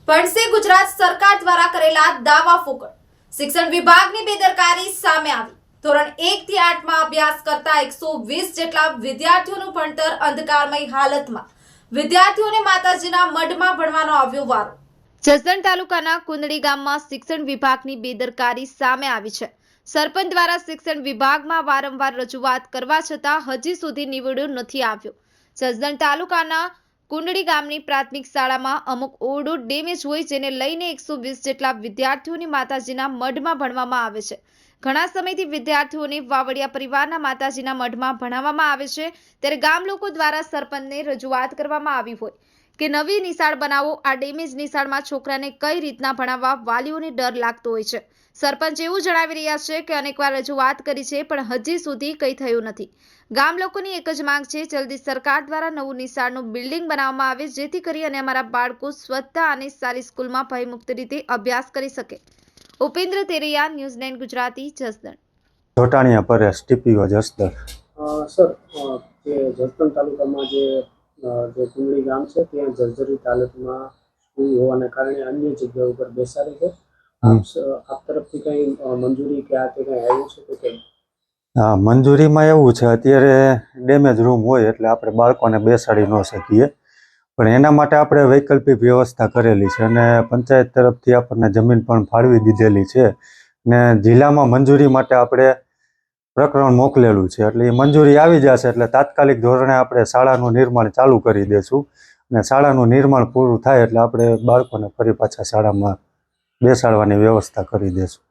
પડશે ગુજરાત સરકાર દ્વારા કરેલા દાવા ફોકટ શિક્ષણ વિભાગની બેદરકારી સામે આવી। ધોરણ 1 થી 8 માં અભ્યાસ કરતા 120 જેટલા વિદ્યાર્થીઓનું ભણતર અંધકારમય હાલતમાં। વિદ્યાર્થીઓને માતાજીના મઢમાં ભણવાનો આવ્યો વારો। જસદણ તાલુકાના કુંદડી ગામમાં શિક્ષણ વિભાગની બેદરકારી સામે આવી છે। સરપંચ દ્વારા શિક્ષણ વિભાગમાં વારંવાર રજૂઆત કરવા છતાં હજી સુધી નિવેડો નથી આવ્યો। જસદણ તાલુકાના કુંડડી ગામની પ્રાથમિક શાળામાં અમુક ઓરડો ડેમેજ હોય જેને લઈને 120 જેટલા વિદ્યાર્થીઓની માતાજીના મઢમાં ભણવામાં આવે છે। ઘણા સમયથી વિદ્યાર્થીઓને વાવડિયા પરિવારના માતાજીના મઢમાં ભણાવવામાં આવે છે, ત્યારે ગામ લોકો દ્વારા સરપંચને રજૂઆત કરવામાં આવી હોય કે નવી નિશાળ બનાવો। આ ડેમેજ નિશાળમાં છોકરાને કઈ રીતના ભણાવવા વાલીઓને ડર લાગતો હોય છે। સરપંચ એવું જણાવી રહ્યા છે કે અનેકવાર રજૂઆત કરી છે પણ હજી સુધી કંઈ થયું નથી। ગામ લોકોની એક જ માંગ છે, જલ્દી સરકાર દ્વારા નવું નિશાળનું બિલ્ડિંગ બનાવવામાં આવે જેથી કરી અને અમારા બાળકો સ્વચ્છતા અને સારી સ્કૂલમાં ભયમુક્ત રીતે અભ્યાસ કરી શકે। Upendra Teraiya, news 9 Gujarati, Jasdan. Jotaniya Paresh, TPO Jasdan. Sir, જે જસદણ તાલુકામાં જે કુંડળી ગામ છે ત્યાં જર્જરિત હાલતમાં સ્કૂલ હોવાને કારણે અન્ય જગ્યા ઉપર બેસાડી છે। આપ તરફથી કંઈ મંજૂરી કે આ તે કંઈ આવ્યું છે કે કેમ? હા, મંજૂરીમાં એવું છે, અત્યારે ડેમેજ રૂમ હોય એટલે આપણે બાળકોને બેસાડી ન શકીએ, પણ એના માટે આપણે વૈકલ્પિક વ્યવસ્થા કરેલી છે અને પંચાયત તરફથી આપણને જમીન પણ ફાળવી દીધેલી છે ને જિલ્લામાં મંજૂરી માટે આપણે પ્રકરણ મોકલેલું છે, એટલે એ મંજૂરી આવી જશે એટલે તાત્કાલિક ધોરણે આપણે શાળાનું નિર્માણ ચાલુ કરી દઈશું અને શાળાનું નિર્માણ પૂરું થાય એટલે આપણે બાળકોને ફરી પાછા શાળામાં બેસાડવાની વ્યવસ્થા કરી દઈશું।